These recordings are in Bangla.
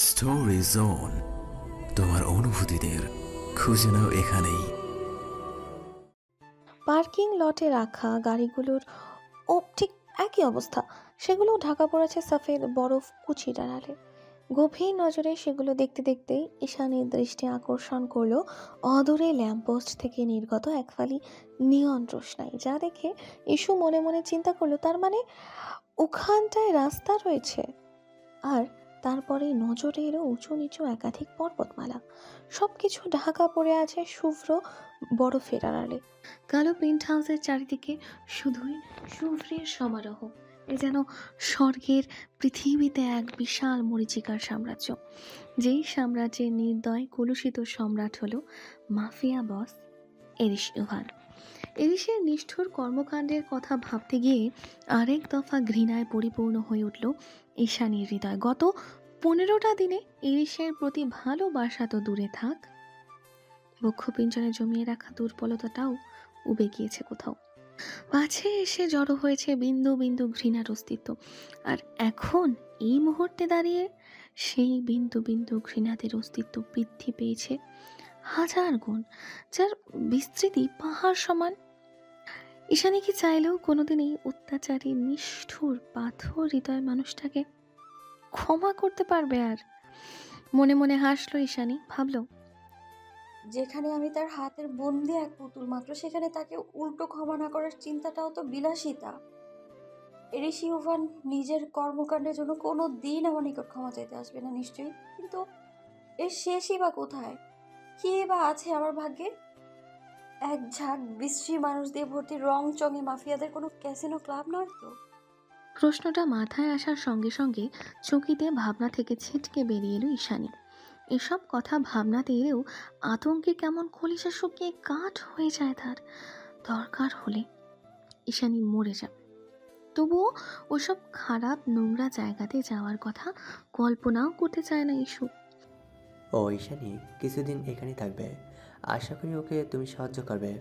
স্টোরি জোন, তোমার অনুভূতিদের খুঁজে নাও এখানেই। পার্কিং লটে রাখা গাড়িগুলোর ঠিক একই অবস্থা। সেগুলো ঢাকা পড়েছে সফেদ বরফ কুচির আড়ালে। গভীর নজরে সেগুলো দেখতে দেখতেই ঈশানীর দৃষ্টি আকর্ষণ করলো অদূরে ল্যাম্পপোস্ট থেকে নির্গত এক ফালি নিয়ন রোশনাই, যা দেখে ইস্যু মনে মনে চিন্তা করলো, তার মানে ওখানটায় রাস্তা রয়েছে। আর তারপরেই নজরে এলো উঁচু নিচু একাধিক পর্বতমালা। সবকিছু ঢাকা পড়ে আছে শুভ্র বরফের আড়ালে। কালো পেন্ট হাউসের চারিদিকে শুধুই শুভ্রের সমারোহ। এ যেন স্বর্গের পৃথিবীতে এক বিশাল মরীচিকার সাম্রাজ্য, যেই সাম্রাজ্যের নির্দয় কলুষিত সম্রাট হলো মাফিয়া বস এরিশ ইভান। এরিশের নিষ্ঠুর কর্মকাণ্ডের কথা ভাবতে গিয়ে আরেক দফা ঘৃণায় পরিপূর্ণ হয়ে উঠল ঈশানীর হৃদয়। গত 15টা দিনে এরিশের প্রতি ভালোবাসা তো দূরে থাক, বক্ষপিঞ্জরে জমিয়ে রাখা দুর্বলতাটাও উবে গিয়েছে কোথাও। পাছে এসে জড়ো হয়েছে বিন্দু বিন্দু ঘৃণার অস্তিত্ব। আর এখন এই মুহূর্তে দাঁড়িয়ে সেই বিন্দু বিন্দু ঘৃণাদের অস্তিত্ব বৃদ্ধি পেয়েছে হাজার গুণ, যার বিস্তৃতি পাহাড় সমান। ঈশানী কি চাইলেও কোনোদিন এই অত্যাচারী নিষ্ঠুর পাথর হৃদয় মানুষটাকে ক্ষমা করতে পারবে? আর মনে মনে হাসলো ঈশানী, ভাবলো, যেখানে আমি তার হাতের বন্দি এক পুতুল মাত্র, সেখানে তাকে উল্টো ক্ষমা না করার চিন্তাটাও তো বিলাসিতা। এরিশ ইভান নিজের কর্মকাণ্ডের জন্য কোনো দিন আমার নিকট ক্ষমা চাইতে আসবে না নিশ্চয়ই, কিন্তু এর শেষই বা কোথায়? কি বা আছে আমার ভাগ্যে? এক ঝাঁক বিশ্রী মানুষ দিয়ে ভর্তি রং চঙে মাফিয়াদের কোনো ক্যাসিনো ক্লাব নয় তো? প্রশ্নটা মাথায় আসার সঙ্গে সঙ্গে চকিতে ভাবনা থেকে ছিটকে বেরিয়ে এলো ঈশানী। এসব কথা ভাবনাতে এলেও আতঙ্কে কেমন কলিজা শুকিয়ে কাঠ হয়ে যায় তার। দরকার হলে ঈশানী মরে যাবে, তবুও ওসব খারাপ নোংরা জায়গাতে যাওয়ার কথা কল্পনাও করতে চায় না ইস্যু। ও ঈশানী কিছুদিন এখানে থাকবে, আশা করি ওকে তুমি সাহায্য করবে।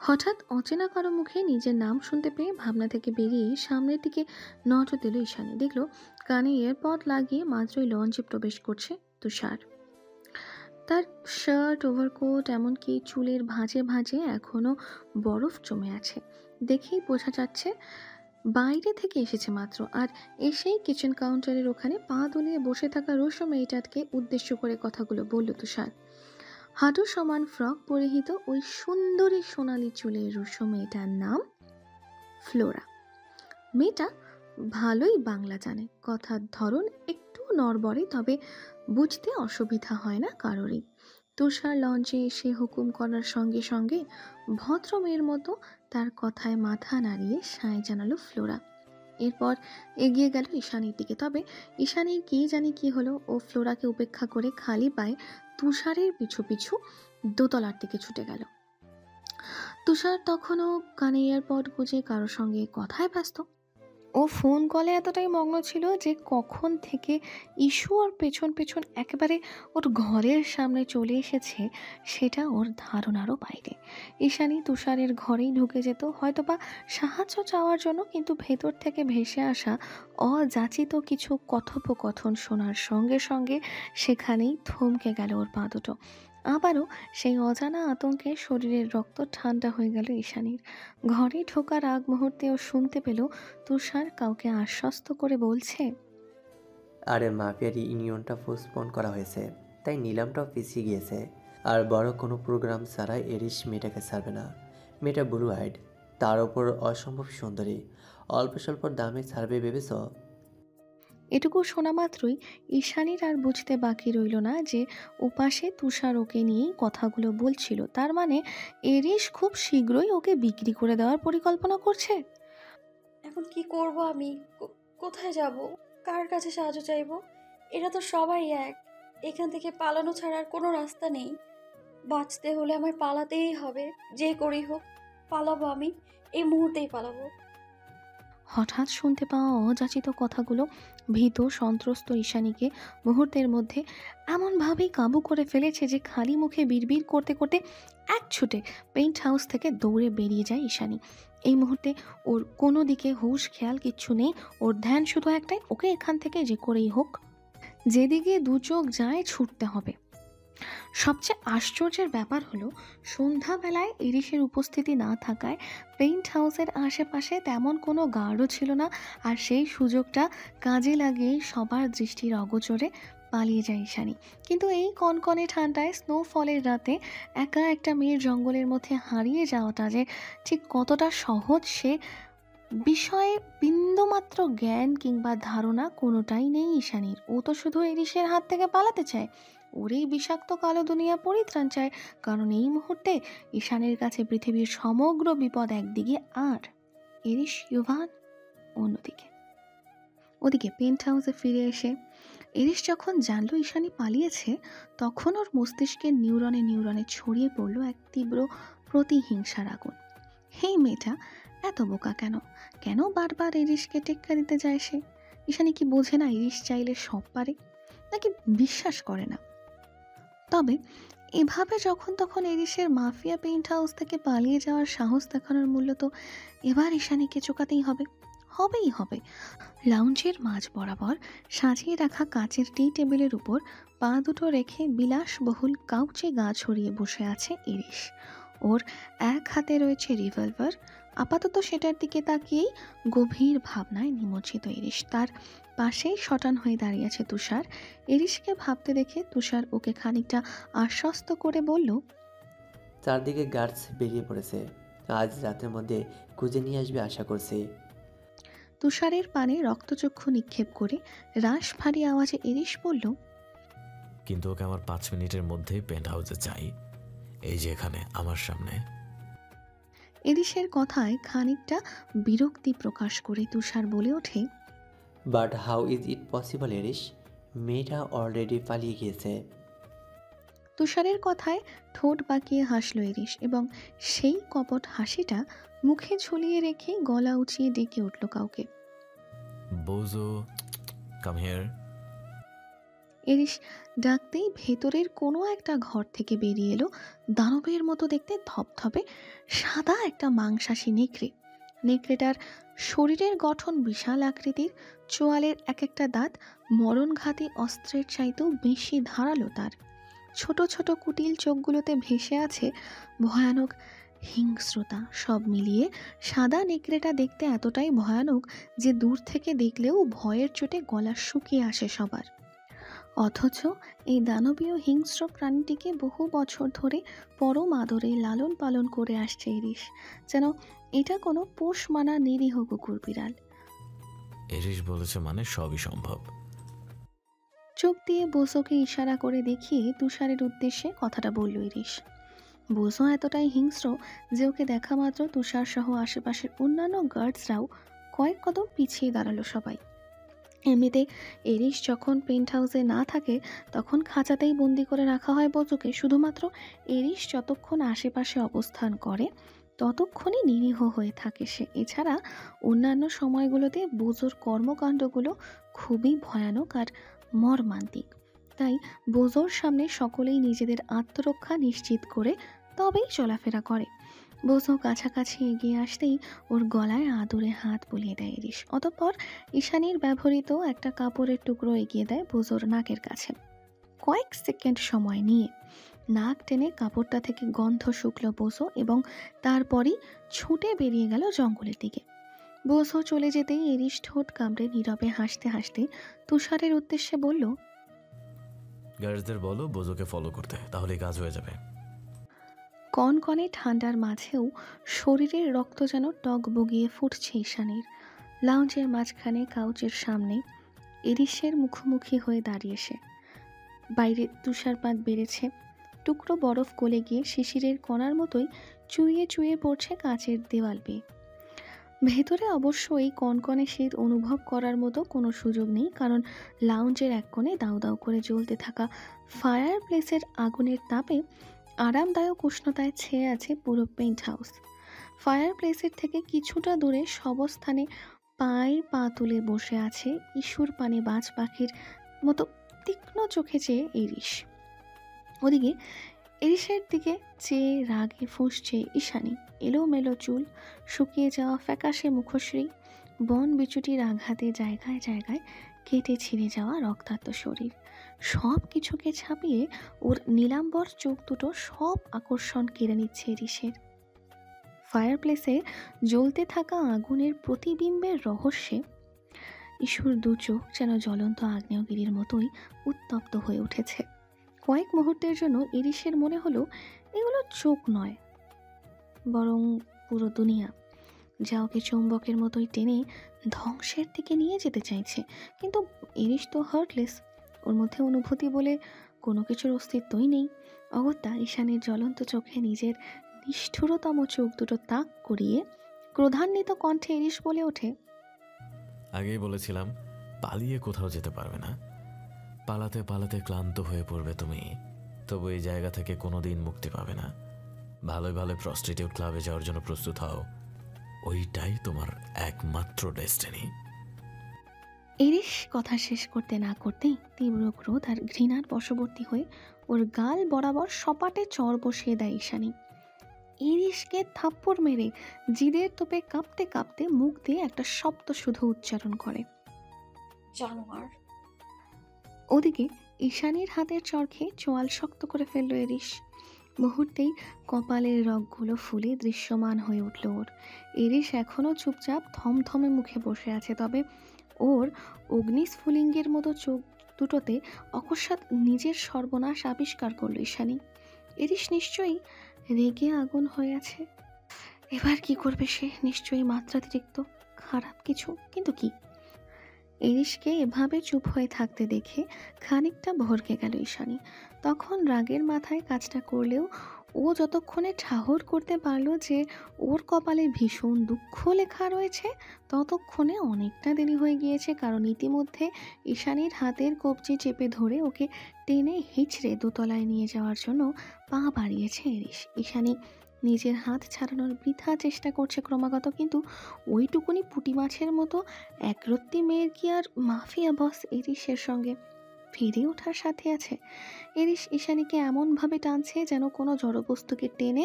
হঠাৎ অচেনা কারো মুখে নিজের নাম শুনতে পেয়ে ভাবনা থেকে বেরিয়ে সামনের দিকে নজর দিল ঈশানী। দেখলো কানে এয়ারপড লাগিয়ে মাত্রই লঞ্চে প্রবেশ করছে তুষার। তার শার্ট, ওভারকোট, এমনকি চুলের ভাঁজে ভাঁজে এখনো বরফ জমে আছে। দেখেই বোঝা যাচ্ছে বাইরে থেকে এসেছে মাত্র। আর এসেই কিচেন কাউন্টারের ওখানে পা দুলিয়ে বসে থাকা রুশো মেয়েটাকে উদ্দেশ্য করে কথাগুলো বলল তুষার। হাঁটু সমান ফ্রক পরিহিত ওই সুন্দরী সোনালি চুলের রুশো মেয়েটার নাম ফ্লোরা। মেয়েটা ভালোই বাংলা জানে, কথার ধরন একটু নড়বড়ে, তবে বুঝতে অসুবিধা হয় না কারোরই। তুষার লঞ্চে এসে হুকুম করার সঙ্গে সঙ্গে ভদ্র মেয়ের মতো তার কথায় মাথা নাড়িয়ে সায় জানালো ফ্লোরা। এরপর এগিয়ে গেল ঈশানীর দিকে। তবে ঈশানীর কি জানি কি হলো, ও ফ্লোরাকে উপেক্ষা করে খালি পায়ে তুষারের পিছু পিছু দোতলার দিকে ছুটে গেল। তুষার তখনও কানে এয়ারপড গুঁজে কারোর সঙ্গে কথায় ব্যস্ত। ও ফোন কলে এতটাই মগ্ন ছিল যে কখন থেকে ইস্যু ওর পেছন পেছন একেবারে ওর ঘরের সামনে চলে এসেছে সেটা ওর ধারণারও বাইরে। ঈশানী তুষারের ঘরেই ঢুকে যেত, হয়তোবা সাহায্য চাওয়ার জন্য, কিন্তু ভেতর থেকে ভেসে আসা অযাচিত কিছু কথোপকথন শোনার সঙ্গে সঙ্গে সেখানেই থমকে গেল ওর পা দুটো। আবারও সেই অজানা আতঙ্কে শরীরের রক্ত ঠান্ডা হয়ে গেল ঈশানীর। ঘরে ঢোকার আগ মুহূর্তে ও শুনতে পেল তুষার কাউকে আশ্বস্ত করে বলছে, আরে মাফিয়ার ইউনিয়নটা পোস্টপোন করা হয়েছে, তাই নিলামটাও পিছিয়ে গিয়েছে। আর বড় কোনো প্রোগ্রাম ছাড়া এরিশ মেয়েটাকে ছাড়বে না। মেয়েটা ব্লু আইড, তার ওপর অসম্ভব সুন্দরী, অল্প স্বল্প দামে ছাড়বে ভেবেছ? এটুকু শোনা মাত্রই ঈশানীর আর বুঝতে বাকি রইল না যে ওপাশে তুষার ওকে নিয়েই কথাগুলো বলছিল। তার মানে এরিশ খুব শীঘ্রই ওকে বিক্রি করে দেওয়ার পরিকল্পনা করছে। এখন কি করব আমি? কোথায় যাব? কার কাছে সাহায্য চাইব? এরা তো সবাই এক। এখান থেকে পালানো ছাড়া আর কোনো রাস্তা নেই। বাঁচতে হলে আমায় পালাতেই হবে, যে করেই হোক পালাবো আমি, এই মুহূর্তেই পালাবো। হঠাৎ শুনতে পাওয়া অযাচিত কথাগুলো ভীত সন্ত্রস্ত ঈশানীকে মুহূর্তের মধ্যে এমনভাবেই কাবু করে ফেলেছে যে খালি মুখে বিড়বিড় করতে করতে এক ছুটে পেইন্ট হাউস থেকে দৌড়ে বেরিয়ে যায় ঈশানী। এই মুহূর্তে ওর কোনো দিকে হুঁশ খেয়াল কিচ্ছু নেই। ওর ধ্যান শুধু একটাই, ওকে এখান থেকে যে করেই হোক যেদিকে দু চোখ যায় ছুটতে হবে। সবচেয়ে আশ্চর্যের ব্যাপার হলো সন্ধ্যাবেলায় ইরিশের উপস্থিতি না থাকায় পেইন্ট হাউসের আশেপাশে তেমন কোনো গার্ডও ছিল না, আর সেই সুযোগটা কাজে লাগিয়ে সবার দৃষ্টির অগোচরে পালিয়ে যায় ঈশানী। কিন্তু এই কনকনে ঠান্ডায় স্নোফলের রাতে একা একটা মেয়ের জঙ্গলের মধ্যে হারিয়ে যাওয়াটা যে ঠিক কতটা সহজ সে বিষয়ে বিন্দুমাত্র জ্ঞান কিংবা ধারণা কোনোটাই নেই ঈশানীর। ও তো শুধু ইরিশের হাত থেকে পালাতে চায়, ওর এই বিষাক্ত কালো দুনিয়া পরিত্রাণ চায়, কারণ এই মুহূর্তে ঈশানের কাছে পৃথিবীর সমগ্র বিপদ একদিকে আর ইরিশ ইউভান অন্যদিকে। ওদিকে পেন্ট হাউসে ফিরে এসে ইরিশ যখন জানলো ঈশানী পালিয়েছে, তখন ওর মস্তিষ্কের নিউরনে নিউরনে ছড়িয়ে পড়লো এক তীব্র প্রতিহিংসার আগুন। হেই মেয়েটা এত বোকা কেন? কেন বারবার ইরিশকে টেক্কা দিতে যায় সে? ঈশানী কি বোঝে না ইরিশ চাইলে সব পারে, নাকি বিশ্বাস করে না? তবে এভাবে যখন তখন ইরিশের মাফিয়া পেইন্ট হাউস থেকে পালিয়ে যাওয়ার সাহস দেখানোর মূল্য তো এবার ঈশানীকে চোকাতেই হবেই হবে। লাউঞ্জের মাঝ বরাবর সাজিয়ে রাখা কাচের টি টেবিলের উপর পা দুটো রেখে বিলাসবহুল কাউচে গা ছড়িয়ে বসে আছে ইরিশ। ওর এক হাতে রয়েছে রিভলভার। আপাতত সেটার দিকে তাকিয়েই গভীর ভাবনায় নিমজ্জিত ইরিশ। তার পাশেই শটান হয়ে দাঁড়িয়ে আছে তুষার। ইরিশকে ভাবতে দেখে তুষার ওকে খানিকটা আশ্বস্ত করে বলল, চারদিকে গার্ডস বেরিয়ে পড়েছে, আজ রাতের মধ্যে খুঁজে নিয়ে আসবে আশা করছি। তুষারের পানে রক্তচক্ষু নিক্ষেপ করে রাশ ভারী আওয়াজে ইরিশ বলল, কিন্তু ওকে আমার 5 মিনিটের মধ্যেই পেন্ট হাউসে চাই, এই যে এখানে আমার সামনে। ইরিশের কথায় খানিকটা বিরক্তি প্রকাশ করে তুষার বলে ওঠে, but how is it possible Arish? মেয়েটা অলরেডি পালিয়ে গিয়েছে। তুষারের কথায় ঠোঁট বাঁকিয়ে হাসল ইরিশ এবং সেই কপট হাসিটা মুখে ঝুলিয়ে রেখে গলা উঁচিয়ে ডেকে উঠল কাউকে। বোজো, কাম হিয়ার। ইরিশ ডাকতেই ভেতরের কোনো একটা ঘর থেকে বেরিয়ে এলো দানবের মতো দেখতে ধপধপে সাদা একটা মাংসাশী নেকড়ে। নেকড়েটার শরীরের গঠন বিশাল আকৃতির, চোয়ালের এক একটা দাঁত মরণঘাতী অস্ত্রের চাইতেও বেশি ধারালো। তার ছোট ছোট কুটিল চোখগুলোতে ভেসে আছে ভয়ানক হিংস্রতা। সব মিলিয়ে সাদা নেকড়েটা দেখতে এতটাই ভয়ানক যে দূর থেকে দেখলেও ভয়ের চোটে গলা শুকিয়ে আসে সবার। অথচ এই দানবীয় হিংস্র প্রাণীটিকে বহু বছর ধরে পরম আদরে লালন পালন করে আসছে ইরিশ, যেন এটা কোনো পোষ মানা নিরীহ কুকুর বিড়াল। এরিশ বলেছে মানে সবই সম্ভব। চোখ দিয়ে বোসোকে ইশারা করে দেখিয়ে তুষারের উদ্দেশ্যে কথাটা বলল ইরিশ। বোসো এতটাই হিংস্র যে ওকে দেখা মাত্র তুষার সহ আশেপাশের অন্যান্য গার্ডসরাও কয়েক কদম পিছিয়ে দাঁড়ালো সবাই। এমনিতে এরিশ যখন পেন্ট হাউসে না থাকে তখন খাঁচাতেই বন্দি করে রাখা হয় বোজোকে। শুধুমাত্র এরিশ যতক্ষণ আশেপাশে অবস্থান করে ততক্ষণই নিরীহ হয়ে থাকে সে। এছাড়া অন্যান্য সময়গুলোতে বোজোর কর্মকাণ্ডগুলো খুবই ভয়ানক আর মর্মান্তিক। তাই বোজোর সামনে সকলেই নিজেদের আত্মরক্ষা নিশ্চিত করে তবেই চলাফেরা করে। বোজো কাছাকাছি এগিয়ে আসতেই ওর গলায় আদরে হাত বুলিয়ে দেয় ইরিশ। অতঃপর ঈশানীর ব্যবহৃত একটা কাপড়ের টুকরো এগিয়ে দেয় বোজোর নাকের কাছে। কয়েক সেকেন্ড সময় নিয়ে নাক টেনে কাপড়টা থেকে গন্ধ শুকলো বোজো এবং তারপরই ছুটে বেরিয়ে গেল জঙ্গলের দিকে। বোজো চলে যেতেই ইরিশ ঠোঁট কামড়ে নীরবে হাসতে হাসতে তুষারের উদ্দেশ্যে বলল, গার্ডসদের বলো বোজোকে ফলো করতে, তাহলেই কাজ হয়ে যাবে। কনকনে ঠান্ডার মাঝেও শরীরের রক্ত যেন টক বগিয়ে ফুটছে ঈশানীর। লাউঞ্জের মাঝখানে কাউচের সামনে ইরিশের মুখোমুখি হয়ে দাঁড়িয়ে সে। বাইরে তুষারপাত বেড়েছে, টুকরো বরফ গলে গিয়ে শিশিরের কণার মতোই চুইয়ে চুইয়ে পড়ছে কাচের দেওয়াল বেয়ে। ভেতরে অবশ্য এই কনকনে শীত অনুভব করার মতো কোনো সুযোগ নেই, কারণ লাউঞ্জের এক কোণে দাউ দাউ করে জ্বলতে থাকা ফায়ার প্লেসের আগুনের তাপে আরামদায়ক উষ্ণতায় ছেয়ে আছে পুরো পেন্ট হাউস। ফায়ার প্লেসের থেকে কিছুটা দূরে সবস্থানে পায়ে পা তুলে বসে আছে ইস্যুর পানে বাজ পাখির মতো তীক্ষ্ণ চোখে চেয়ে ইরিশ। ওদিকে ইরিশের দিকে চেয়ে রাগে ফুঁসছে ঈশানী। এলোমেলো চুল, শুকিয়ে যাওয়া ফ্যাকাশে মুখশ্রী, বন বিচুটির আঘাতে জায়গায় জায়গায় কেটে ছিঁড়ে যাওয়া রক্তাক্ত শরীর সব কিছুকে ছাপিয়ে ওর নীলাম্বর চোখ দুটো সব আকর্ষণ কেড়ে নিচ্ছে এরিসের। ফায়ারপ্লেসে জ্বলতে থাকা আগুনের প্রতিবিম্বের রহস্যে ইস্যুর দু চোখ যেন জ্বলন্ত আগ্নেয়গিরির মতোই উত্তপ্ত হয়ে উঠেছে। কয়েক মুহূর্তের জন্য ইরিশের মনে হলো এগুলো চোখ নয়, বরং পুরো দুনিয়া, যা ওকে চুম্বকের মতোই টেনে ধ্বংসের দিকে নিয়ে যেতে চাইছে। কিন্তু ইরিশ তো হার্টলেস, ওর মধ্যে অনুভূতি বলে কোনো কিছুর অস্তিত্বই নেই। অগত্যা ঈশানের জ্বলন্ত চোখে নিজের নিষ্ঠুরতম চোখ দুটো তাক করিয়ে ক্রোধান্বিত কণ্ঠে ইরিশ বলে ওঠে, আগেই বলেছিলাম পালিয়ে কোথাও যেতে পারবে না। পালাতে পালাতে ক্লান্ত হয়ে পড়বে তুমি, তবু এই জায়গা থেকে কোনোদিন মুক্তি পাবে না। ভালোই ভালো প্রস্টিটিউট ক্লাবে যাওয়ার জন্য প্রস্তুত হও, ওইটাই তোমার একমাত্র ডেস্টিনি। ইরিশ কথা শেষ করতে না করতেই তীব্র ক্রোধ আর ঘৃণার বশবর্তী হয়ে ওর গাল বরাবর সপাটে চড় বসিয়ে দেয় ঈশানী। ইরিশকে থাপ্পড় মেরে জিদের তোপে কাঁপতে কাঁপতে মুখ দিয়ে একটা শব্দ শুধু উচ্চারণ করে, জানোয়ার। ওদিকে ঈশানীর হাতের চড় খেয়ে চোয়াল শক্ত করে ফেলল ইরিশ। মুহূর্তেই কপালের রগগুলো ফুলে দৃশ্যমান হয়ে উঠল ওর। ইরিশ এখনও চুপচাপ থমথমে মুখে বসে আছে, তবে ওর অগ্নিস্ফুলিঙ্গের মতো চোখ দুটোতে অকস্মাৎ নিজের সর্বনাশ আবিষ্কার করল ঈশানী। ইরিশ নিশ্চয়ই রেগে আগুন হয়ে আছে। এবার কি করবে সে? নিশ্চয়ই মাত্রাতিরিক্ত খারাপ কিছু, কিন্তু কি? ইরিশকে এভাবে চুপ হয়ে থাকতে দেখে খানিকটা ভরকে গেল ঈশানী। তখন রাগের মাথায় কাজটা করলেও ও যতক্ষণে ঠাহর করতে পারল যে ওর কপালে ভীষণ দুঃখ লেখা রয়েছে, ততক্ষণে অনেকটা দেরি হয়ে গিয়েছে। কারণ ইতিমধ্যে ঈশানীর হাতের কবজি চেপে ধরে ওকে টেনে হিঁচড়ে দোতলায় নিয়ে যাওয়ার জন্য পা বাড়িয়েছে ইরিশ। ঈশানী নিজের হাত ছাড়ানোর বৃথা চেষ্টা করছে ক্রমাগত, কিন্তু ওইটুকুনি পুঁটি মাছের মতো একরত্তি মেয়ের কি আর মাফিয়া বস ইরিশের সঙ্গে ফিরে ওঠার সাথে আছে? ইরিশ ঈশানীকে এমনভাবে টানছে যেন কোনো জড়বস্তুকে টেনে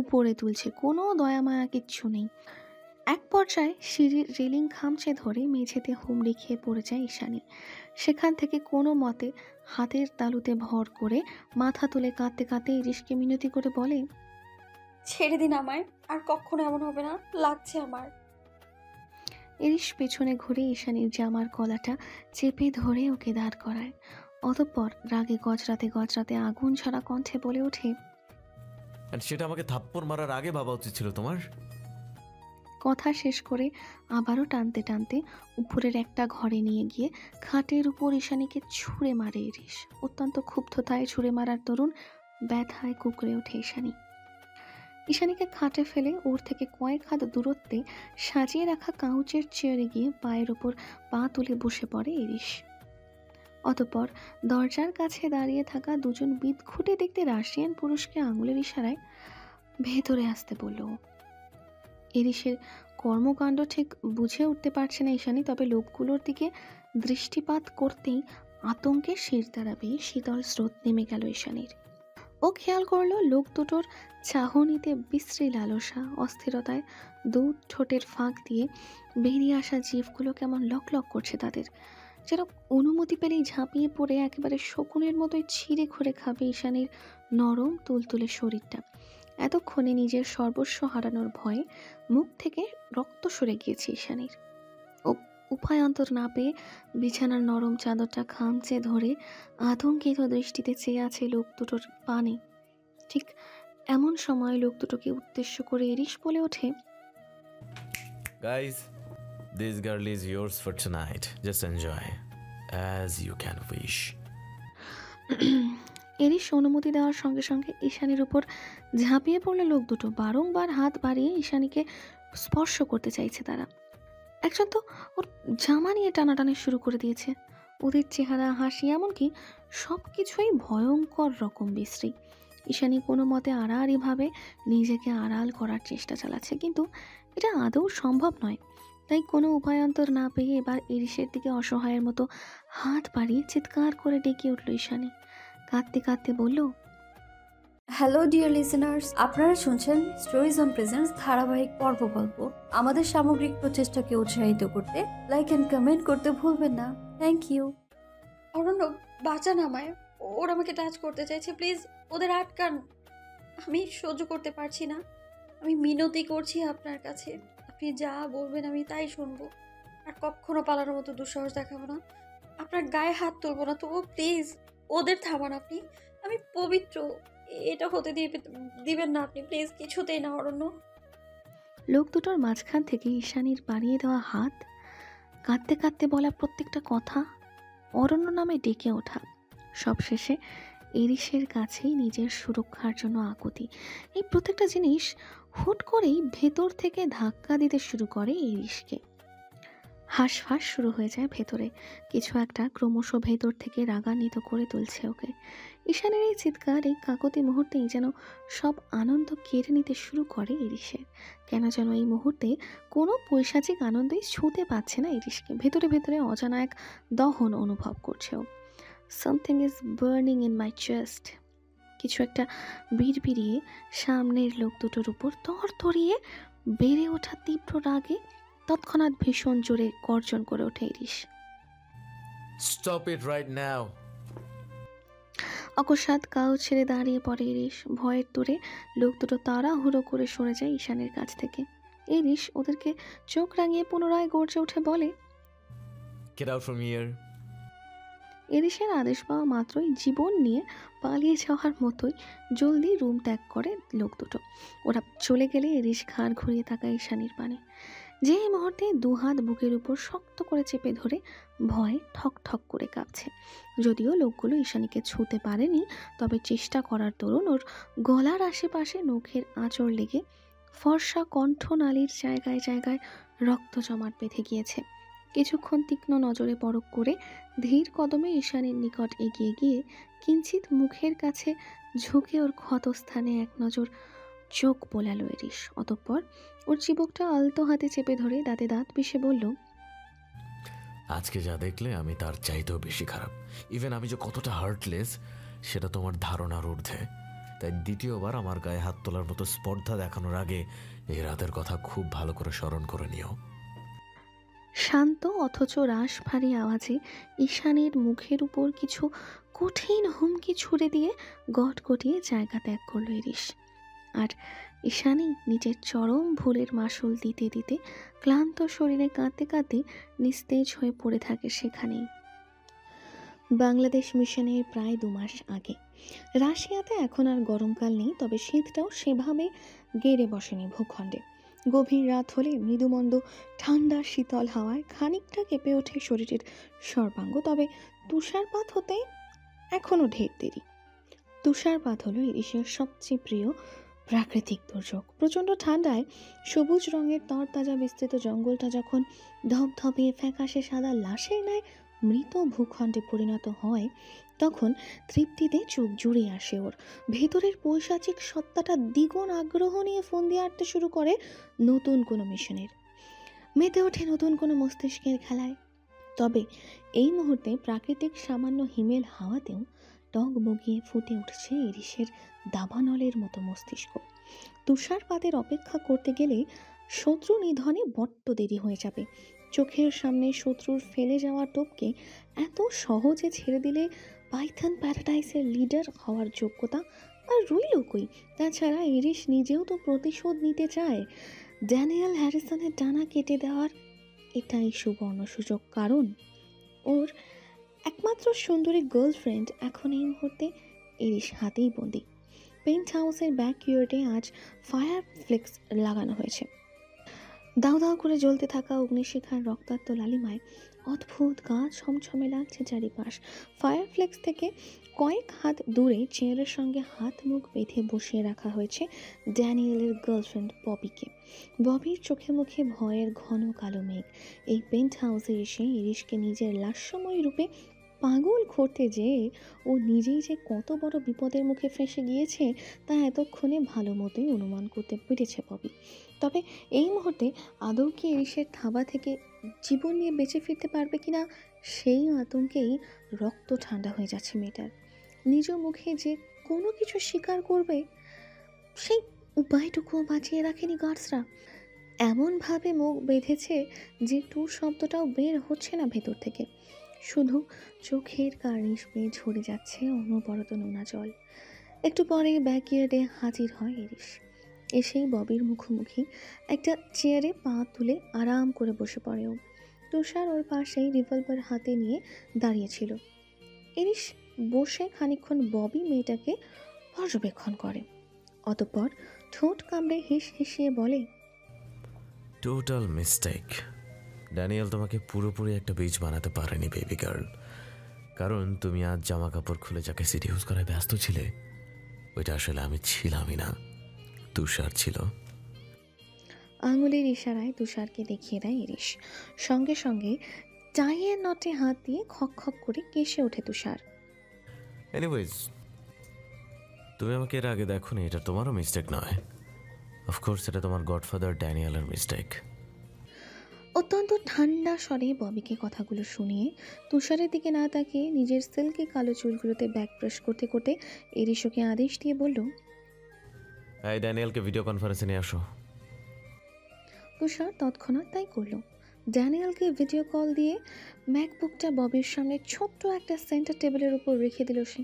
উপরে তুলছে, কোনো দয়ামায়া কিচ্ছু নেই। এক পর্যায়ে সিঁড়ির রেলিং খামচে ধরে মেঝেতে হুমড়ি খেয়ে পড়ে যায় ঈশানী। সেখান থেকে কোনো মতে হাতের তালুতে ভর করে মাথা তুলে কাঁদতে কাঁদতে ইরিশকে মিনতি করে বলে, ছেড়ে দিন আমায়, আর কখনো এমন হবে না, লাগছে আমার। ইরিশ পেছনে ঘুরে ঈশানীর জামার গলাটা চেপে ধরে ওকে দাঁড় করায়। অতঃপর রাগে গজরাতে গজরাতে আগুন ছড়া কণ্ঠে বলে ওঠে, আর সেটা আমাকে থাপ্পড় মারার আগে ভাবা উচিত ছিল তোমার। কথা শেষ করে আবারও টানতে টানতে উপরের একটা ঘরে নিয়ে গিয়ে খাটের উপর ঈশানীকে ছুঁড়ে মারে ইরিশ। অত্যন্ত ক্ষুব্ধতায় ছুঁড়ে মারার দরুন ব্যথায় কুঁকড়ে ওঠে ঈশানী। ঈশানীকে খাটে ফেলে ওর থেকে কয়েক হাত দূরত্বে সাজিয়ে রাখা কাউচের চেয়ারে গিয়ে পায়ের ওপর পা তুলে বসে পড়ে ইরিশ। অতঃপর দরজার কাছে দাঁড়িয়ে থাকা দুজন বিদঘুটে দেখতে রাশিয়ান পুরুষকে আঙুলের ইশারায় ভেতরে আসতে বলল। ইরিশের কর্মকাণ্ড ঠিক বুঝে উঠতে পারছে না ঈশানী, তবে লোকগুলোর দিকে দৃষ্টিপাত করতেই আতঙ্কে শিরদাঁড়া বেয়ে শীতল স্রোত নেমে গেল ঈশানীর। ও খেয়াল করলো লোক দুটোর চাহনিতে বিশ্রী লালসা, অস্থিরতায় দু ঠোঁটের ফাঁক দিয়ে বেরিয়ে আসা জিভগুলো কেমন লক লক করছে তাদের, যেন অনুমতি পেলেই ঝাঁপিয়ে পড়ে একেবারে শকুনের মতোই ছিঁড়ে ঘুরে খাবে ঈশানীর নরম তুলতুলে শরীরটা। এতক্ষণে নিজের সর্বস্ব হারানোর ভয়ে মুখ থেকে রক্ত সরে গিয়েছে ঈশানীর। ও উপায়ান্তর না পেয়ে বিছানার নরম চাদরটা খামচে ধরে আতঙ্কিত দৃষ্টিতে চেয়ে আছে লোক দুটোর পানে। ঠিক এমন সময় লোক দুটোকে উদ্দেশ্য করে ইরিশ বলে ওঠে, guys, this girl is yours for tonight. Just enjoy as you can wish. Irish অনুমতি দেওয়ার সঙ্গে সঙ্গে ঈশানীর উপর ঝাঁপিয়ে পড়লে লোক দুটো। বারংবার হাত বাড়িয়ে ঈশানীকে স্পর্শ করতে চাইছে তারা। একজন তো ওর জামা নিয়ে টানাটানি শুরু করে দিয়েছে। ওদের চেহারা, হাসি, এমনকি সব কিছুই ভয়ঙ্কর রকম বিশ্রী। ঈশানী কোনো মতে আড়াআড়িভাবে নিজেকে আড়াল করার চেষ্টা চালাচ্ছে, কিন্তু এটা আদৌ সম্ভব নয়। তাই কোনো উপায়ান্তর না পেয়ে এবার ইরিশের দিকে অসহায়ের মতো হাত বাড়িয়ে চিৎকার করে ডেকে উঠল ঈশানী। কাঁদতে কাঁদতে বলল, হ্যালো ডিয়ার লিসেনার্স, আপনারা শুনছেন স্টোরিজ অন প্রেজেন্স ধারাবাহিক পর্ব গল্প। আমাদের সামগ্রিক প্রচেষ্টাকে উৎসাহিত করতে লাইক এন্ড কমেন্ট করতে ভুলবেন না। Thank you. অরণ্য, বাঁচান আমায়। ওরা আমাকে টাচ করতে চাইছে, প্লিজ ওদের আটকান। আমি সহ্য করতে পারছি না। আমি মিনতি করছি আপনার কাছে, আপনি যা বলবেন আমি তাই শুনবো। আর কখনো পালানোর মতো দুঃসাহস দেখাবো না। আপনার গায়ে হাত তুলবো না, তবু প্লিজ ওদের থামান আপনি। আমি পবিত্র, এটা হতে দিবেন না আপনি, প্লিজ। কিছুতেই না অরণ্য। লোক দুটোর মাঝখান থেকে ঈশানীর বাড়িয়ে দেওয়া হাত, কাঁদতে কাঁদতে বলা প্রত্যেকটা কথা, অরণ্য নামে ডেকে ওঠা, সবশেষে এরিসের কাছেই নিজের সুরক্ষার জন্য আকুতি, এই প্রত্যেকটা জিনিস হুট করেই ভেতর থেকে ধাক্কা দিতে শুরু করে এরিসকে। হাঁসফাঁস শুরু হয়ে যায় ভেতরে, কিছু একটা ক্রমশ ভেতর থেকে রাগান্বিত করে তুলছে ওকে। ঈশানের এই চিৎকার, এই কাকতি মুহূর্তেই যেন সব আনন্দ কেড়ে নিতে শুরু করে এরিসের। কেন যেন এই মুহূর্তে কোনো পৈশাচিক আনন্দই ছুঁতে পাচ্ছে না এরিসকে। ভেতরে ভেতরে অজানা এক দহন অনুভব করছে ও। Something is burning in my chest. কিছু একটা বিড়বিড়িয়ে সামনের লোক দুটোর উপর তরতরিয়ে বেড়ে ওঠা তীব্র রাগে তৎক্ষণাৎ ভীষণ জোরে গর্জন করে ওঠে Irish. Stop it right now. অকস্মাৎ কাউ ছেড়ে দাঁড়িয়ে পড়ে ইরিশ। ভয়ের তোড়ে লোক দুটো তাড়াহুড়ো করে সরে যায় ঈশানের কাছ থেকে। ইরিশ ওদেরকে চোখ রাঙিয়ে পুনরায় গর্জে উঠে বলে, গেট আউট ফ্রম হিয়ার। ইরিশের আদেশ পাওয়া মাত্রই জীবন নিয়ে পালিয়ে যাওয়ার মতোই জলদি রুম ত্যাগ করে লোক দুটো। ওরা চলে গেলে ইরিশ ঘাড় ঘুরিয়ে তাকায় ঈশানীর পানে, যে এই মুহূর্তে দুহাত বুকের উপর শক্ত করে চেপে ধরে ভয়ে ঠক ঠক করে কাঁপছে। যদিও লোকগুলো ঈশানীকে ছুঁতে পারেনি, তবে চেষ্টা করার দরুন ওর গলার আশেপাশে নখের আঁচড় লেগে ফর্সা কণ্ঠনালীর জায়গায় জায়গায় রক্ত জমাট বেঁধে গিয়েছে। কিছুক্ষণ তীক্ষ্ণ নজরে পরখ করে ধীর কদমে ঈশানীর নিকট এগিয়ে গিয়ে কিঞ্চিত মুখের কাছে ঝুঁকে ওর ক্ষতস্থানে এক নজর চোখ বোলালো এরিস। অতঃপর ওর চিবুকটা আলতো হাতে চেপে ধরে দাঁতে দাঁত পিষে বলল, আজকে যা দেখলে আমি তার চাইতেও বেশি খারাপ। ইভেন আমি যে কতটা হার্টলেস সেটা তোমার ধারণার ঊর্ধ্বে। তাই দ্বিতীয়বার আমার গায়ে হাত তোলার মতো স্পর্ধা দেখানোর আগে এই রাতের কথা খুব ভালো করে স্মরণ করে নিও। শান্ত অথচ রাশ ভারী আওয়াজে ঈশানীর মুখের উপর কিছু কঠিন হুমকি ছুড়ে দিয়ে গট গটিয়ে জায়গা ত্যাগ করল এরিস। আর ঈশানী নিজের চরম ভুলের মাসুল দিতে দিতে ক্লান্ত শরীরে কাঁদতে কাঁদতে নিস্তেজ হয়ে পড়ে থাকে সেখানেই। বাংলাদেশ মিশনের প্রায় 2 মাস আগে। রাশিয়াতে এখন আর গরমকাল নেই, তবে শীতটাও সেভাবে গেড়ে বসেনি ভূখণ্ডে। গভীর রাত হলে মৃদুমন্দ ঠান্ডা শীতল হাওয়ায় খানিকটা কেঁপে ওঠে শরীরের সর্বাঙ্গ, তবে তুষারপাত হতে এখনও ঢের দেরি। তুষারপাত হলো ইরিশের সবচেয়ে প্রিয় প্রাকৃতিক দুর্যোগ। প্রচণ্ড ঠান্ডায় সবুজ রঙের তরতাজা বিস্তৃত জঙ্গলটা যখন ধপধপে ফ্যাকাশে সাদা লাশের ন্যায় মৃত ভূখণ্ডে পরিণত হয়, তখন তৃপ্তিতে চোখ জুড়ে আসে ওর। ভেতরের পৈশাচিক সত্তাটা দ্বিগুণ আগ্রহ নিয়ে ফোন দিয়ে আঁটতে শুরু করে নতুন কোনো মিশনের। মেতে ওঠে নতুন কোনো মস্তিষ্কের খেলায়। তবে এই মুহূর্তে প্রাকৃতিক সামান্য হিমেল হাওয়াতেও টক বগিয়ে ফুটে উঠছে ইরিশের দাবানলের মতো মস্তিষ্ক। তুষারপাতের অপেক্ষা করতে গেলে শত্রু নিধনে বড্ড দেরি হয়ে যাবে। চোখের সামনে শত্রুর ফেলে যাওয়া টোপকে এত সহজে ছেড়ে দিলে পাইথন প্যারাডাইসের লিডার হওয়ার যোগ্যতা আর রইল কই? তাছাড়া ইরিশ নিজেও তো প্রতিশোধ নিতে চায়। ড্যানিয়েল হ্যারিসনের ডানা কেটে দেওয়ার এটাই সুবর্ণ সুযোগ, কারণ ওর একমাত্র সুন্দরী গার্লফ্রেন্ড এখন এই মুহূর্তে ইরিশ হাতেই বন্দি। পেন্ট হাউসের ব্যাকইয়ার্ডে আজ ফায়ার ফ্লেক্স লাগানো হয়েছে। দাউ দাউ করে জ্বলতে থাকা অগ্নিশিখার রক্তাক্ত লালিমায় অদ্ভুত গা ছমছমে লাগছে চারিপাশ। ফায়ার ফ্লেক্স থেকে কয়েক হাত দূরে চেয়ারের সঙ্গে হাত মুখ বেঁধে বসিয়ে রাখা হয়েছে ড্যানিয়েলের গার্লফ্রেন্ড ববিকে। ববির চোখে মুখে ভয়ের ঘন কালো মেঘ। এই পেন্ট হাউসে এসে ইরিশকে নিজের লাস্যময় রূপে পাগল করতে যেয়ে ও নিজেই যে কত বড় বিপদের মুখে ফেঁসে গিয়েছে তা এতক্ষণে ভালো মতোই অনুমান করতে পেরেছে ববি। তবে এই মুহূর্তে আদৌ কি ইরিশের থাবা থেকে জীবন নিয়ে বেঁচে ফিরতে পারবে কিনা সেই আতঙ্কেই রক্ত ঠান্ডা হয়ে যাচ্ছে মেয়েটার। নিজ মুখে যে কোনো কিছু স্বীকার করবে সেই উপায়টুকুও বাঁচিয়ে রাখেনি গার্ডসরা। এমনভাবে মুখ বেঁধেছে যে টু শব্দটাও বের হচ্ছে না ভেতর থেকে। শুধু চোখের কার্নিশ বেয়ে ঝরে যাচ্ছে অনবরত নোনা জল। একটু পরে ব্যাকইয়ার্ডে হাজির হয় এরিস। এসেই ববির মুখোমুখি একটা চেয়ারে পা তুলে আরাম করে বসে পড়ে ও। তুষার ওর পাশেই রিভলভার হাতে নিয়ে দাঁড়িয়েছিল। এরিস বসে খানিকক্ষণ ববি মেয়েটাকে পর্যবেক্ষণ করে, অতঃপর ঠোঁট কামড়ে হিসিয়ে বলে, টোটাল মিস্টেক। ড্যানিয়েল তোমাকে পুরোপুরি একটা বীজ বানাতে পারেনি বেবি গার্ল। কারণ তুমি আজ জামা কাপড় খুলে যাকে সিডিউস করায় ব্যস্ত ছিলে, ওইটা আসলে আমি ছিলামই না, তুষার ছিল। আঙুলের ইশারায় তুষারকে দেখিয়ে দেয় এরিস। সঙ্গে সঙ্গে টাইয়ের নটে হাত দিয়ে খক খক করে কেসে ওঠে তুষার। এনিওয়েজ, তুমি আমাকে এর আগে দেখোনি, এটা তোমারও মিস্টেক নয়। অফকোর্স এটা তোমার গডফাদার ড্যানিয়েলের মিস্টেক। অত্যন্ত ঠান্ডা স্বরে ববিকে কথাগুলো শুনিয়ে তুষারের দিকে না তাকিয়ে নিজের সিল্কি কালো চুলগুলোতে ব্যাক ব্রাশ করতে করতে এরিস ওকে আদেশ দিয়ে বলল, এই ড্যানিয়েলকে ভিডিও কনফারেন্সে নিয়ে আসো। তুষার তৎক্ষণাৎ তাই করলো। ড্যানিয়েলকে ভিডিও কল দিয়ে ম্যাকবুকটা ববির সামনে ছোট্ট একটা সেন্টার টেবিলের উপর রেখে দিল সে।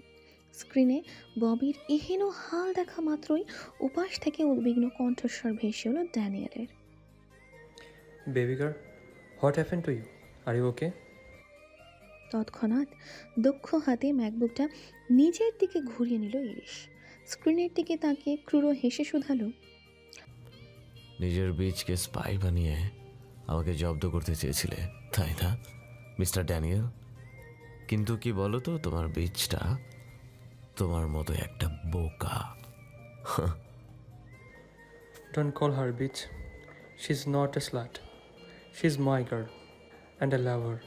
স্ক্রিনে ববির এহেন হাল দেখা মাত্রই উপাস থেকে উদ্বিগ্ন কণ্ঠস্বর ভেসে এলো ড্যানিয়েলের। Baby girl, what happened to you? Are you okay? তৎক্ষণাৎ দক্ষ হাতে ম্যাকবুকটা নিজের দিকে ঘুরিয়ে নিল ইরিশ। স্ক্রিনের দিকে তাকিয়ে ক্রুর হেসে শুধালো, নিজের বীজকে স্পাই বানিয়ে আমাকে জব্দ করতে চেয়েছিলে, তাই না মিস্টার ড্যানিয়েল? কিন্তু কি বলো তো, তোমার বীজটা তোমার মতো একটা বোকা। Don't call her bitch. She's not a slut. She's my girl and I love her.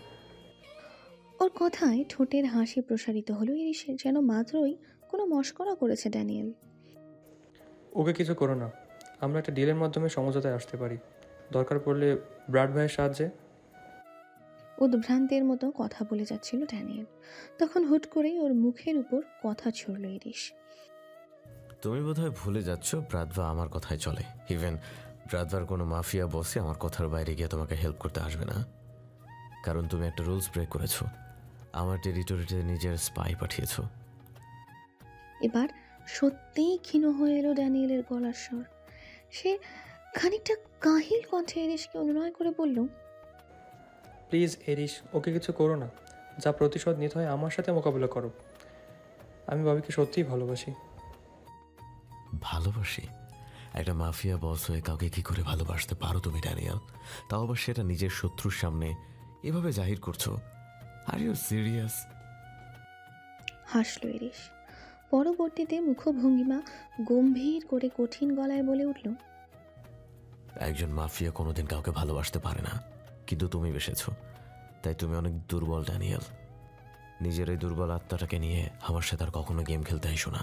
ওর কথায় ঠোঁটের হাসি প্রসারিত হলো ইরিশের, যেন মাত্রই কোনো মশকরা করেছে ড্যানিয়েল। ওকে কিছু করো না, আমরা একটা ডিলের মাধ্যমে সমঝোতায় আসতে পারি, দরকার পড়লে ব্রাড ভাইয়ের সাহায্যে। উদ্ভ্রান্তের মতো কথা বলে যাচ্ছিল ড্যানিয়েল। তখন হুট করেই ওর মুখের উপর কথা ছুড়ল ইরিশ। তুমি বোধহয় ভুলে যাচ্ছ ব্রাদভা আমার কথায় চলে। ইভেন ব্রাদভার কোনো মাফিয়া বসে আমার কথার বাইরে গিয়ে তোমাকে হেল্প করতে আসবে না, কারণ তুমি একটা রুলস ব্রেক করেছো, আমার টেরিটরিতে নিজের স্পাই পাঠিয়েছো। এবার সত্যিই ক্ষীণ হয়ে এলো ড্যানিয়েলের গলার স্বর। সে খানিকটা কাহিল কণ্ঠে এরিশকে অনুনয় করে বলল, প্লিজ এরিশ, ওকে কিছু করো না, যা প্রতিশোধ নিতে হয় আমার সাথে মোকাবিলা করো। আমি বাবিকে সত্যিই ভালোবাসি। ভালোবাসি? একটা মাফিয়া বস হয়ে কাউকে কি করে ভালোবাসতে পারো তুমি ড্যানিয়েল? তাও আবার সেটা নিজের শত্রুর সামনে এভাবে জাহির করছো। Are you serious? হাসল এরিশ। পরবর্তীতে মুখভঙ্গিমা গম্ভীর করে কঠিন গলায় বলে উঠল, একজন মাফিয়া কোনোদিন কাউকে ভালোবাসতে পারে না, কিন্তু তুমি বেসেছো, তাই তুমি অনেক দুর্বল ড্যানিয়েল। নিজের এই দুর্বল আত্মাটাকে নিয়ে আমার সাথে আর কখনো গেম খেলতে আইসো না,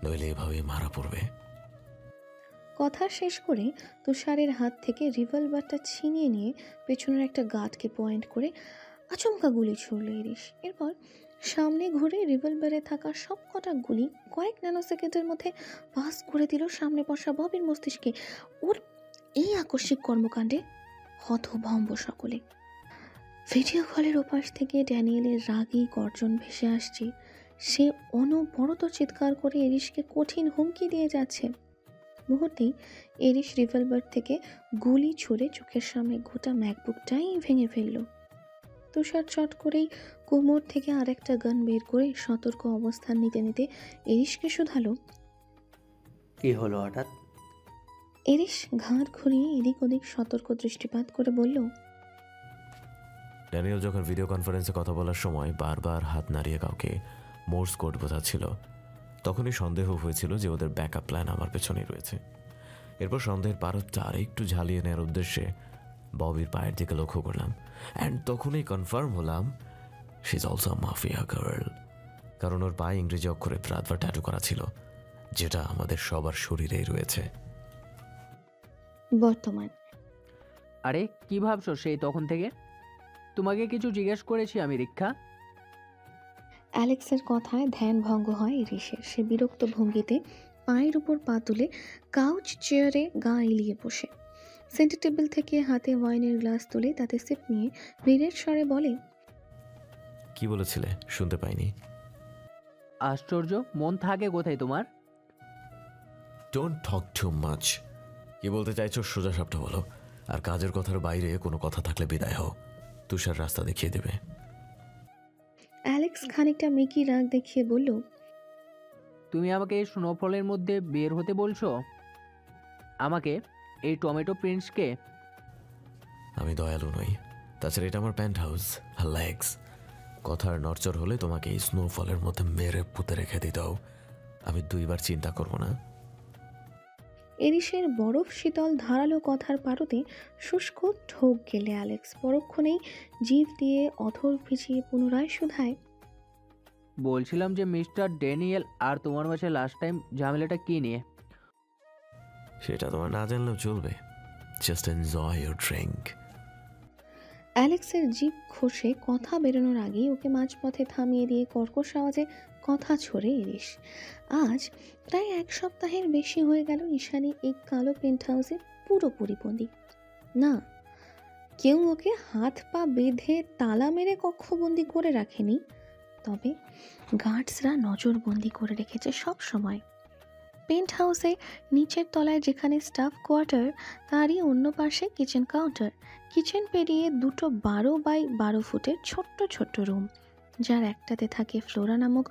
নইলে এভাবে মারা পড়বে। কথা শেষ করে তুষারের হাত থেকে রিভলভারটা ছিনিয়ে নিয়ে পেছনের একটা গার্ডকে পয়েন্ট করে আচমকা গুলি ছুড়ল ইরিশ। এরপর সামনে ঘুরে রিভলভারে থাকা সব কটা গুলি কয়েক ন্যানো সেকেন্ডের মধ্যে পাস করে দিল সামনে বসা ববির মস্তিষ্কে। ওর এই আকস্মিক কর্মকাণ্ডে হতভম্ব সকলে। ভিডিও কলের ওপাশ থেকে ড্যানিয়েলের রাগী গর্জন ভেসে আসছে। সে অনবরত চিৎকার করে এরিশকে কঠিন হুমকি দিয়ে যাচ্ছে। মুহূর্তেই এরিশ রিভলভার থেকে গুলি ছুড়ে চোখের সামনে গোটা ম্যাকবুকটাই ভেঙে ফেলল। তুষার চট করেই কোমর থেকে আরেকটা গান বের করে সতর্ক অবস্থান নিতে নিতে এরিশকে শুধালো, কি হলো হঠাৎ? এরিশ ঘাড় ঘুরিয়ে এদিক ওদিক সতর্ক দৃষ্টিপাত করে বলল, ড্যানিয়েল যখন ভিডিও কনফারেন্সে কথা বলার সময় বারবার হাত নাড়িয়ে কাউকে মোর্স কোড বোঝাচ্ছিল, তখনই সন্দেহ হয়েছিল যে ওদের ব্যাকআপ প্ল্যান আমার পেছনেই রয়েছে। এরপর সন্দেহের পারদটা আর একটু ঝালিয়ে নেওয়ার উদ্দেশ্যে ববির পায়ের দিকে লক্ষ্য করলাম, অ্যান্ড তখনই কনফার্ম হলাম she is also mafia girl. কারণ ওর পায়ে ইংরেজি অক্ষরে ব্রাদভা ট্যাটু করা ছিল, যেটা আমাদের সবার শরীরেই রয়েছে। বর্তমান। আরে কি ভাবছো সেই তখন থেকে? তোমাকে কিছু জিজ্ঞেস করেছি আমি, রিক্ষা? অ্যালেক্সের কথায় ধ্যান ভঙ্গ হয় ইরিশের। সে বিরক্ত ভঙ্গিতে পায়ের উপর পা তুলে কাউচ চেয়ারে গা এলিয়ে বসে সেন্টার টেবিল থেকে হাতে ওয়াইনের গ্লাস তুলে তাতে সিপ নিয়ে মৃরের স্বরে বলে, কি বলেছিলে? শুনতে পাইনি। আশ্চর্য, মন থাকে কোথায় তোমার? Don't talk too much. কি বলতে চাইছো সোজা সাপটা বলো, আর কাজের কথার বাইরে কোনো কথা থাকলে বিদায় হও। তুষার রাস্তা দেখিয়ে দেবে। অ্যালেক্স খানিকটা মেকি রাগ দেখিয়ে বলল, তুমি আমাকে এই স্নোফলের মধ্যে বের হতে বলছো? আমাকে, এই টমেটো প্রিন্সকে? আমি দয়ালু নই। তাছাড়া এটা আমার প্যান্ট হাউস, লেগস। কথার নড়চড় হলে তোমাকে এই স্নোফলের মধ্যে মেরে পুঁতে রেখে দিতেও আমি 2বার চিন্তা করব না। এরিসের বরফ শীতল ধারালো কথার পারতে শুষ্ক ঠোক গেলে অ্যালেক্স পরক্ষণেই জিভ দিয়ে অথর ভিজিয়ে পুনরায় শুধায়, বলছিলাম যে মিস্টার ড্যানিয়েল আর তোমার মাঝে লাস্ট টাইম ঝামেলাটা কি নিয়ে? সেটা তোমার না জানলেও চলবে। Just enjoy your drink. অ্যালেক্সের জিভ খসে কথা বেরোনোর আগেই ওকে মাঝপথে থামিয়ে দিয়ে কর্কশ আওয়াজে কথা ছড়ে এরিস। আজ প্রায় 1 সপ্তাহের বেশি হয়ে গেল ঈশানী এই কালো পেন্ট হাউসে পুরোপুরি বন্দি। না, কেউ ওকে হাত পা বেঁধে তালা মেরে কক্ষবন্দি করে রাখেনি, তবে গার্ডসরা নজরবন্দি করে রেখেছে সব সময়। পেন্ট হাউসে নিচের তলায় যেখানে স্টাফ কোয়ার্টার, তারই অন্য পাশে কিচেন কাউন্টার। কিচেন পেরিয়ে 2টো 12 বাই 12 ফুটের ছোট্ট ছোট্ট রুম, যার একটাতে থাকে ফ্লোরা নামক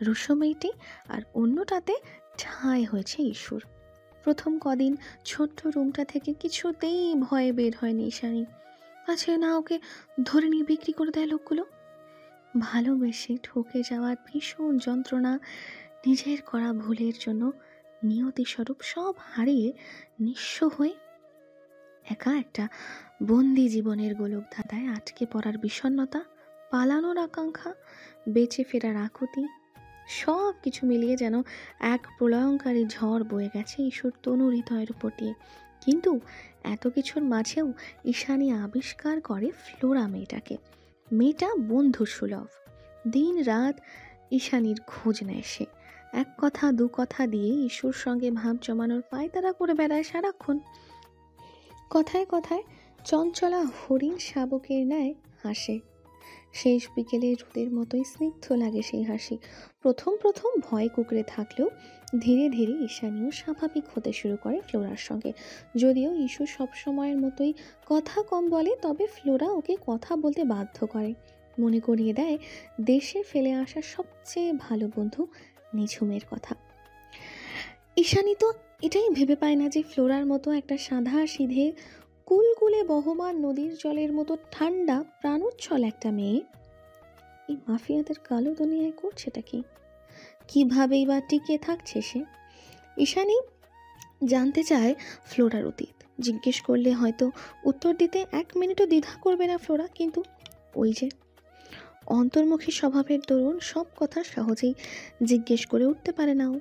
রুশো মেয়েটি, আর অন্যটাতে ঠাঁই হয়েছে ইস্যুর। প্রথম কদিন ছোট্ট রুমটা থেকে কিছুতেই ভয়ে বের হয়নি ঈশানী। পাছে না ওকে ধরে নিয়ে বিক্রি করে দেয় লোকগুলো। ভালোবেসে ঠকে যাওয়ার ভীষণ যন্ত্রণা, নিজের করা ভুলের জন্য নিয়তিস্বরূপ সব হারিয়ে নিঃস্ব হয়ে একা একটা বন্দি জীবনের গোলকধাঁধায় আটকে পড়ার বিষণ্ণতা, পালানোর আকাঙ্ক্ষা, বেঁচে ফেরার আকুতি, সব কিছু মিলিয়ে যেন এক প্রলয়ঙ্কারী ঝড় বয়ে গেছে ঈশ্বর তনুর হৃদয়ের উপর দিয়ে। কিন্তু এত কিছুর মাঝেও ঈশানী আবিষ্কার করে ফ্লোরা মেয়েটাকে। মেয়েটা বন্ধু সুলভ। দিন রাত ঈশানীর খোঁজ নেয় সে। এক কথা 2 কথা দিয়ে ঈশ্বর সঙ্গে ভাব জমানোর পায়তারা করে বেড়ায় সারাক্ষণ। কথায় কথায় চঞ্চলা হরিণ শাবকের ন্যায় হাসে। শেষ বিকেলে রোদের মতোই স্নিগ্ধ লাগে সেই হাসি। প্রথম প্রথম ভয় কুঁকড়ে থাকলেও ধীরে ধীরে ঈশানীও স্বাভাবিক হতে শুরু করে ফ্লোরার সঙ্গে। যদিও ইস্যু সবসময়ের মতোই কথা কম বলে, তবে ফ্লোরা ওকে কথা বলতে বাধ্য করে। মনে করিয়ে দেয় দেশে ফেলে আসা সবচেয়ে ভালো বন্ধু নিঝুমের কথা। ঈশানী তো এটাই ভেবে পায় না যে ফ্লোরার মতো একটা সাদা সিধে কুলকুলে বহমান নদীর জলের মতো ঠান্ডা প্রাণোচ্ছল একটা মেয়ে এই মাফিয়াদের কালো দুনিয়ায় করছেটা কি, কিভাবেই বা টিকে থাকছে সে। ঈশানী জানতে চায় ফ্লোরার অতীত। জিজ্ঞেস করলে হয়তো উত্তর দিতে 1 মিনিটও দ্বিধা করবে না ফ্লোরা, কিন্তু ওই যে অন্তর্মুখী স্বভাবের দরুন সব কথা সহজেই জিজ্ঞেস করে উঠতে পারে না ও।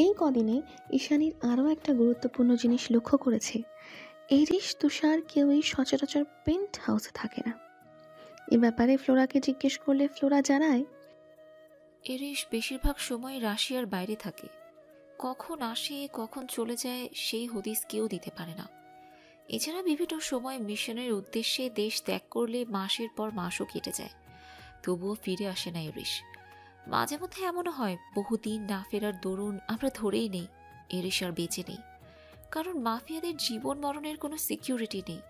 এই কদিনে ঈশানীর আরও একটা গুরুত্বপূর্ণ জিনিস লক্ষ্য করেছে। এরিস, তুষার কেউই সচরাচর পেন্ট হাউসে থাকে না। এ ব্যাপারে ফ্লোরাকে জিজ্ঞেস করলে ফ্লোরা জানায়, এরিস বেশিরভাগ সময় রাশিয়ার বাইরে থাকে। কখন আসে কখন চলে যায় সেই হদিস কেউ দিতে পারে না। এছাড়া বিভিন্ন সময় মিশনের উদ্দেশ্যে দেশ ত্যাগ করলে মাসের পর মাসও কেটে যায়, তবুও ফিরে আসে না এরিস। মাঝে মধ্যে এমনও হয় বহুদিন না ফেরার দরুন আমরা ধরেই নেই এরিস আর বেঁচে নেই, কারণ মাফিয়াদের জীবন মরণের কোনো সিকিউরিটি নেই।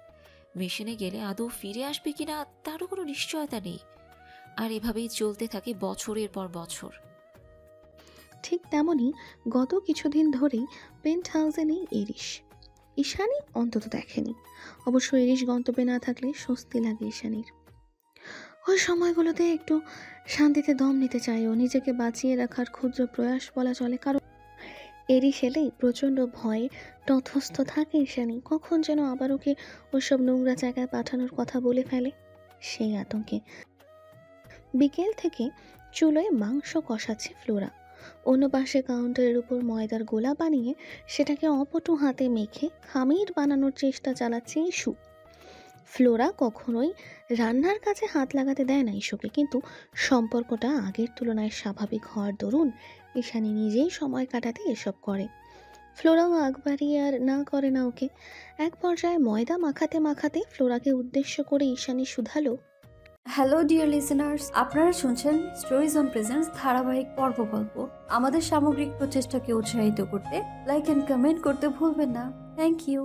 মিশনে গেলে আদৌ ফিরে আসবে কিনা তারও কোনো নিশ্চয়তা নেই। আর এভাবেই চলতে থাকে বছরের পর বছর। ঠিক তেমনই গত কিছুদিন ধরেই পেন্ট হাউসে নেই এরিস। ঈশানী অন্তত দেখেনি। অবশ্য এরিস গন্তব্যে না থাকলে স্বস্তি লাগে ঈশানীর। ওই সময়গুলোতে একটু শান্তিতে দম নিতে চায় ও, নিজেকে বাঁচিয়ে রাখার ক্ষুদ্র প্রয়াস বলা চলে। কারণ এরিস এলেই প্রচণ্ড ভয়ে তথস্থ থাকে ঈশানী। কখন যেন আবার ওকে ওইসব নোংরা জায়গায় পাঠানোর কথা বলে ফেলে, সেই আতঙ্কে বিকেল থেকে চুলোয় মাংস কষাচ্ছে ফ্লোরা। অন্য পাশে কাউন্টারের উপর ময়দার গোলা বানিয়ে সেটাকে অপটু হাতে মেখে খামির বানানোর চেষ্টা চালাচ্ছে ইস্যু। ফ্লোরা কখনোই রান্নার কাছে হাত লাগাতে দেয় না ইস্যুকে, কিন্তু সম্পর্কটা আগের তুলনায় স্বাভাবিক হওয়ার দরুন ঈশানী নিজেই সময় কাটাতে এসব করে। ফ্লোরাও আগ বাড়িয়ে আর না করে না ওকে। এক পর্যায়ে ময়দা মাখাতে মাখাতে ফ্লোরাকে উদ্দেশ্য করে ঈশানী শুধালো, হ্যালো ডিয়ার লিসেনার্স, আপনারা শুনছেন স্টোরিজ অন প্রেজেন্স ধারাবাহিক পর্ব গল্প। আমাদের সামগ্রিক প্রচেষ্টাকে উৎসাহিত করতে লাইক এন্ড কমেন্ট করতে ভুলবেন না। Thank you.